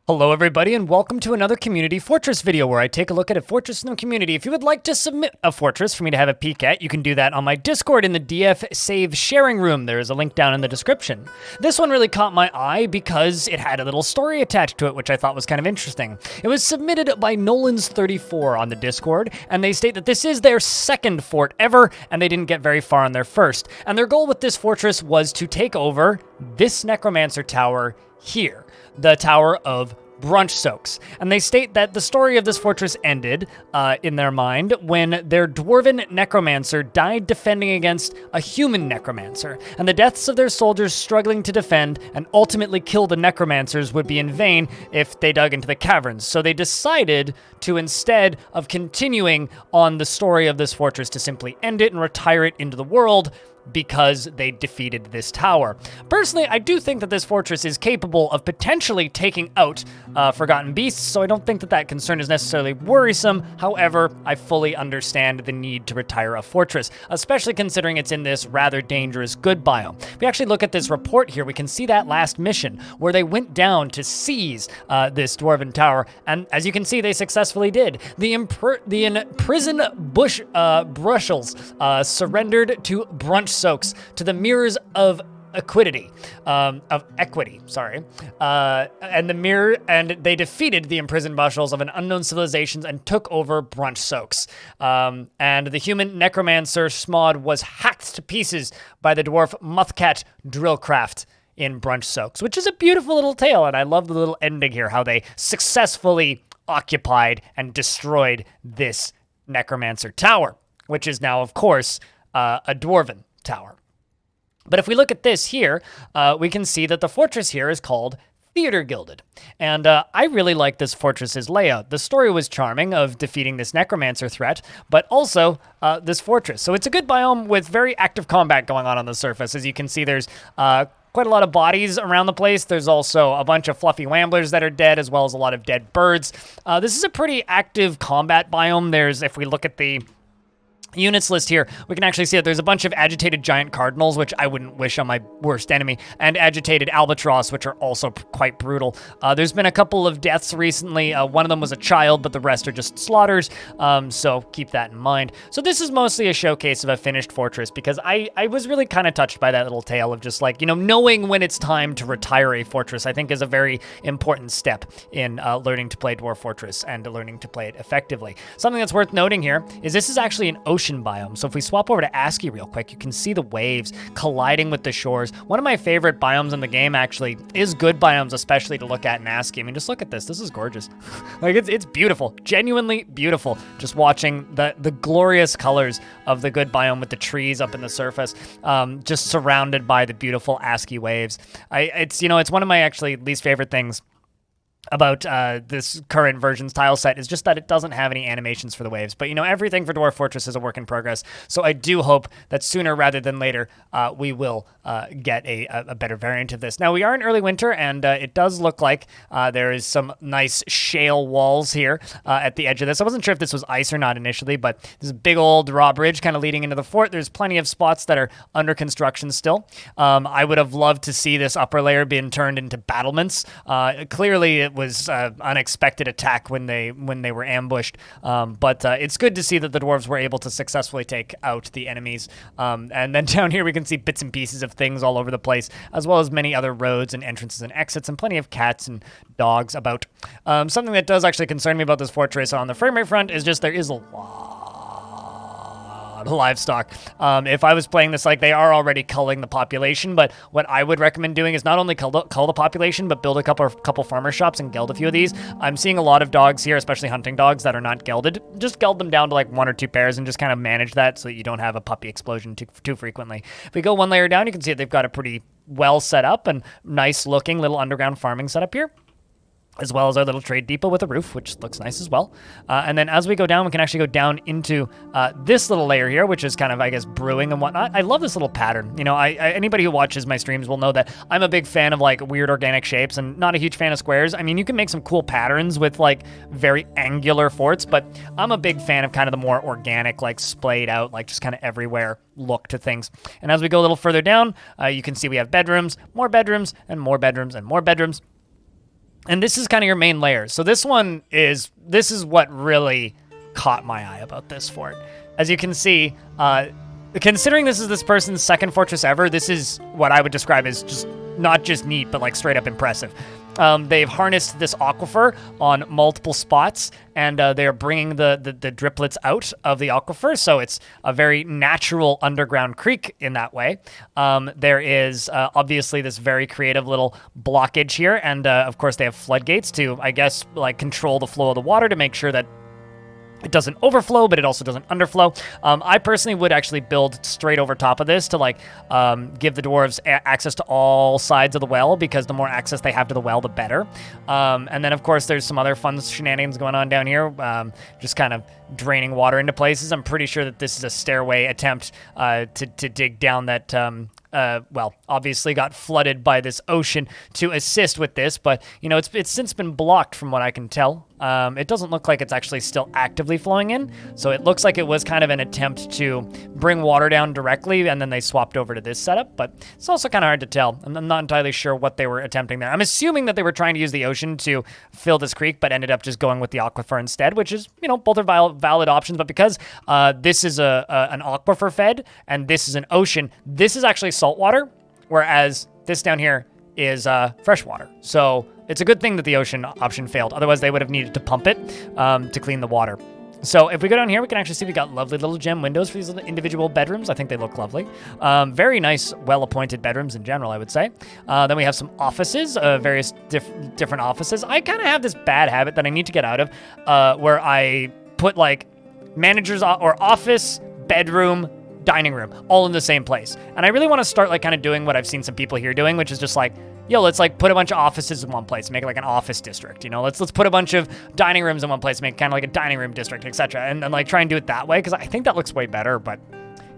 Hello everybody and welcome to another Community Fortress video where I take a look at a fortress in the community. If you would like to submit a fortress for me to have a peek at, you can do that on my Discord in the DF Save sharing room. There is a link down in the description. This one really caught my eye because it had a little story attached to it, which I thought was kind of interesting. It was submitted by Nolans34 on the Discord, and they state that this is their second fort ever, and they didn't get very far on their first. And their goal with this fortress was to take over this Necromancer tower here, the Tower of Brunch Soaks. And they state that the story of this fortress ended, in their mind, when their dwarven necromancer died defending against a human necromancer, and the deaths of their soldiers struggling to defend and ultimately kill the necromancers would be in vain if they dug into the caverns. So they decided to, instead of continuing on the story of this fortress, to simply end it and retire it into the world, because they defeated this tower. Personally, I do think that this fortress is capable of potentially taking out Forgotten Beasts, so I don't think that that concern is necessarily worrisome. However, I fully understand the need to retire a fortress, especially considering it's in this rather dangerous good biome. If we actually look at this report here, we can see that last mission where they went down to seize this dwarven tower, and as you can see, they successfully did. The imprisoned brushels surrendered to Brunch Soaks, to the mirrors of equity, and they defeated the imprisoned bushels of an unknown civilizations and took over Brunch Soaks. And the human necromancer Smod was hacked to pieces by the dwarf Muthcat Drillcraft in Brunch Soaks, which is a beautiful little tale, and I love the little ending here, how they successfully occupied and destroyed this necromancer tower, which is now, of course, a dwarven tower. But if we look at this here, we can see that the fortress here is called Theatergilded. And I really like this fortress's layout. The story was charming of defeating this necromancer threat, but also this fortress. So it's a good biome with very active combat going on the surface. As you can see, there's quite a lot of bodies around the place. There's also a bunch of fluffy wamblers that are dead, as well as a lot of dead birds. This is a pretty active combat biome. If we look at the units list here, we can actually see that there's a bunch of agitated giant cardinals, which I wouldn't wish on my worst enemy, and agitated albatross, which are also quite brutal. There's been a couple of deaths recently. One of them was a child, but the rest are just slaughters, so keep that in mind. So this is mostly a showcase of a finished fortress, because I was really kind of touched by that little tale of just like, knowing when it's time to retire a fortress, I think is a very important step in learning to play Dwarf Fortress and learning to play it effectively. Something that's worth noting here is this is actually an ocean biome. So if we swap over to ASCII real quick, you can see the waves colliding with the shores. One of my favorite biomes in the game actually is good biomes, especially to look at in ASCII. I mean, just look at this. This is gorgeous. Like it's beautiful, genuinely beautiful. Just watching the glorious colors of the good biome with the trees up in the surface, just surrounded by the beautiful ASCII waves. It's one of my actually least favorite things about this current version's tile set is just that it doesn't have any animations for the waves. But, everything for Dwarf Fortress is a work in progress. So I do hope that sooner rather than later, we will get a better variant of this. Now, we are in early winter, and it does look like there is some nice shale walls here at the edge of this. I wasn't sure if this was ice or not initially, but this big old drawbridge kind of leading into the fort. There's plenty of spots that are under construction still. I would have loved to see this upper layer being turned into battlements. Clearly, it was unexpected attack when they were ambushed, but it's good to see that the dwarves were able to successfully take out the enemies. And then down here we can see bits and pieces of things all over the place, as well as many other roads and entrances and exits, and plenty of cats and dogs about. Something that does actually concern me about this fortress on the frame rate front is just there is a lot of livestock. If I was playing this, like, they are already culling the population, but what I would recommend doing is not only cull the population, but build a couple farmer shops and geld a few of these. I'm seeing a lot of dogs here, especially hunting dogs that are not gelded. Just geld them down to like 1 or 2 pairs and just kind of manage that so that you don't have a puppy explosion too frequently. If we go one layer down, you can see that they've got a pretty well set up and nice looking little underground farming setup here, as well as our little trade depot with a roof, which looks nice as well. And then as we go down, we can actually go down into this little layer here, which is kind of, I guess, brewing and whatnot. I love this little pattern. Anybody who watches my streams will know that I'm a big fan of like weird organic shapes and not a huge fan of squares. I mean, you can make some cool patterns with like very angular forts, but I'm a big fan of kind of the more organic, like splayed out, like just kind of everywhere look to things. And as we go a little further down, you can see we have bedrooms, and more bedrooms, and more bedrooms, and more bedrooms. And this is kind of your main layer. So this is what really caught my eye about this fort. As you can see, considering this is this person's second fortress ever, this is what I would describe as just not just neat, but like straight up impressive. They've harnessed this aquifer on multiple spots, and they're bringing the driplets out of the aquifer, so it's a very natural underground creek in that way. There is obviously this very creative little blockage here, and of course they have floodgates to, I guess, like control the flow of the water to make sure that it doesn't overflow, but it also doesn't underflow. I personally would actually build straight over top of this to like give the dwarves access to all sides of the well, because the more access they have to the well, the better. And then, of course, there's some other fun shenanigans going on down here, just kind of draining water into places. I'm pretty sure that this is a stairway attempt to dig down that... well, obviously got flooded by this ocean to assist with this, but, you know, it's since been blocked from what I can tell. It doesn't look like it's actually still actively flowing in, so it looks like it was kind of an attempt to bring water down directly, and then they swapped over to this setup, but it's also kind of hard to tell. I'm not entirely sure what they were attempting there. I'm assuming that they were trying to use the ocean to fill this creek, but ended up just going with the aquifer instead, which is, you know, both are valid options, but because this is an aquifer fed, and this is an ocean, this is actually salt water, whereas this down here is fresh water. So it's a good thing that the ocean option failed. Otherwise, they would have needed to pump it to clean the water. So if we go down here, we can actually see we got lovely little gem windows for these little individual bedrooms. I think they look lovely. Very nice, well-appointed bedrooms in general, I would say. Then we have some offices, various different offices. I kind of have this bad habit that I need to get out of, where I put like manager's or office, bedroom, dining room, all in the same place. And I really want to start like kind of doing what I've seen some people here doing, which is just like, yo, let's like put a bunch of offices in one place, make it like an office district, you know, let's put a bunch of dining rooms in one place, make kind of like a dining room district, etc. And like try and do it that way, because I think that looks way better, but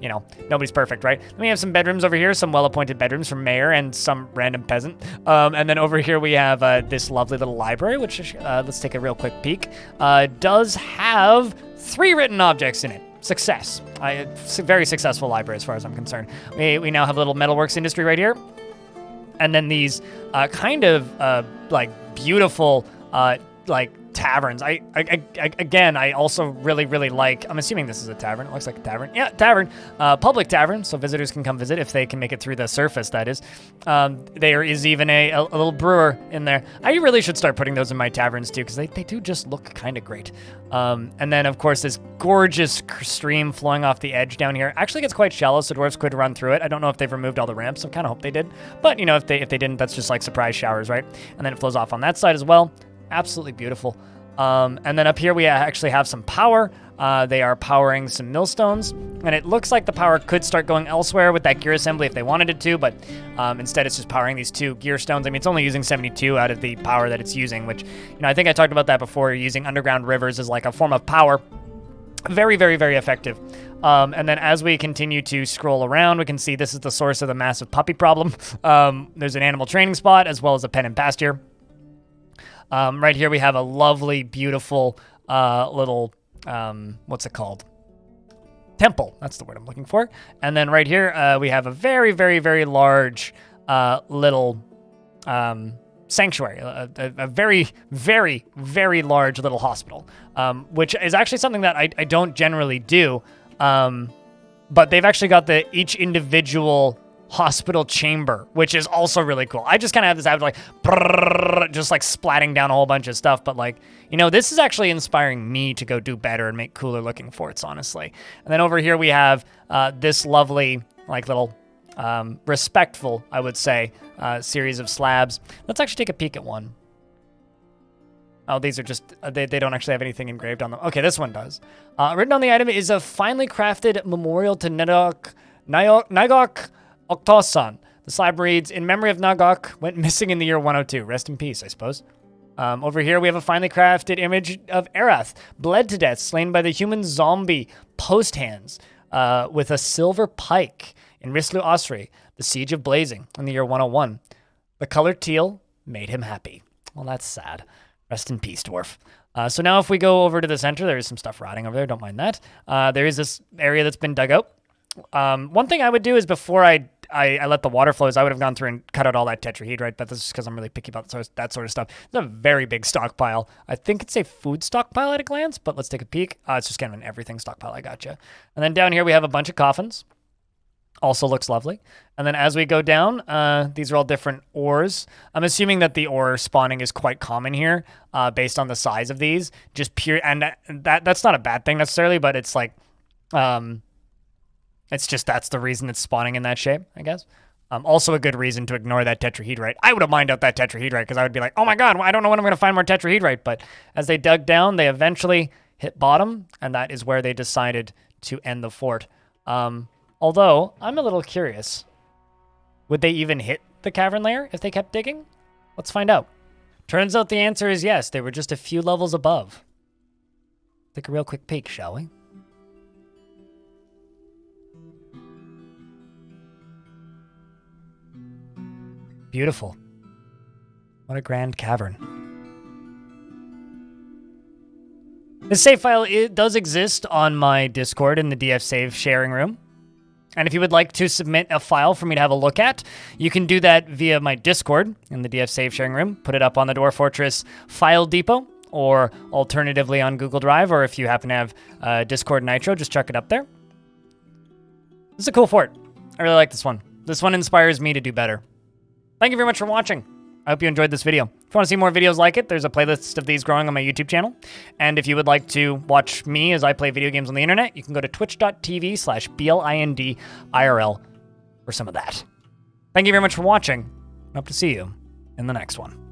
you know, nobody's perfect, right? Then we have some bedrooms over here, some well-appointed bedrooms from mayor and some random peasant. And then over here we have this lovely little library, which let's take a real quick peek. Does have 3 written objects in it. Success. It's a very successful library as far as I'm concerned. We now have a little metalworks industry right here. And then these kind of like beautiful like taverns. Again, I also really like, I'm assuming this is a tavern. It looks like a tavern. Yeah, tavern. Public tavern, so visitors can come visit if they can make it through the surface, that is. There is even a little brewer in there. I really should start putting those in my taverns too, because they do just look kind of great. And then, of course, this gorgeous stream flowing off the edge down here actually gets quite shallow, so dwarves could run through it. I don't know if they've removed all the ramps. I kind of hope they did. But, you know, if they didn't, that's just like surprise showers, right? And then it flows off on that side as well. Absolutely beautiful. And then up here we actually have some power. They are powering some millstones, and it looks like the power could start going elsewhere with that gear assembly if they wanted it to, but instead it's just powering these 2 gear stones. I mean, it's only using 72 out of the power that it's using, which, you know, I think I talked about that before, using underground rivers as like a form of power. Very, very, very effective. And then as we continue to scroll around, we can see this is the source of the massive puppy problem. There's an animal training spot as well as a pen and pasture. Right here we have a lovely, beautiful little, what's it called? Temple. That's the word I'm looking for. And then right here we have a very, very, very large little sanctuary, a very, very, very large little hospital, which is actually something that I don't generally do. But they've actually got each individual hospital chamber, which is also really cool. I just kind of have this habit of like, brrr, just like splatting down a whole bunch of stuff. But like, you know, this is actually inspiring me to go do better and make cooler looking forts, honestly. And then over here we have this lovely, like little respectful, I would say, series of slabs. Let's actually take a peek at one. Oh, these are just, they don't actually have anything engraved on them. Okay, this one does. Written on the item is a finely crafted memorial to Nagok Oktosan. The slab reads, in memory of Nagok, went missing in the year 102. Rest in peace, I suppose. Over here, we have a finely crafted image of Arath, bled to death, slain by the human zombie post hands, with a silver pike in Rislu Osri, the siege of Blazing in the year 101. The color teal made him happy. Well, that's sad. Rest in peace, dwarf. So now if we go over to the center, there is some stuff rotting over there. Don't mind that. There is this area that's been dug out. One thing I would do is before I I let the water flows, I would have gone through and cut out all that tetrahedrite, but this is because I'm really picky about that sort of stuff. It's a very big stockpile. I think it's a food stockpile at a glance, but let's take a peek. It's just kind of an everything stockpile. I gotcha. And then down here we have a bunch of coffins. Also looks lovely. And then as we go down, these are all different ores. I'm assuming that the ore spawning is quite common here, based on the size of these. Just pure, and that's not a bad thing necessarily, but it's like, it's just that's the reason it's spawning in that shape, I guess. Also a good reason to ignore that tetrahedrite. I would have mined out that tetrahedrite because I would be like, oh my god, I don't know when I'm going to find more tetrahedrite. But as they dug down, they eventually hit bottom, and that is where they decided to end the fort. Although, I'm a little curious. Would they even hit the cavern layer if they kept digging? Let's find out. Turns out the answer is yes. They were just a few levels above. Take a real quick peek, shall we? Beautiful. What a grand cavern. This save file, it does exist on my Discord in the DF Save sharing room. And if you would like to submit a file for me to have a look at, you can do that via my Discord in the DF Save sharing room. Put it up on the Dwarf Fortress file depot, or alternatively on Google Drive, or if you happen to have Discord Nitro, just chuck it up there. This is a cool fort. I really like this one. This one inspires me to do better. Thank you very much for watching. I hope you enjoyed this video. If you want to see more videos like it, there's a playlist of these growing on my YouTube channel. And if you would like to watch me as I play video games on the internet, you can go to twitch.tv/BLINDIRL for some of that. Thank you very much for watching. I hope to see you in the next one.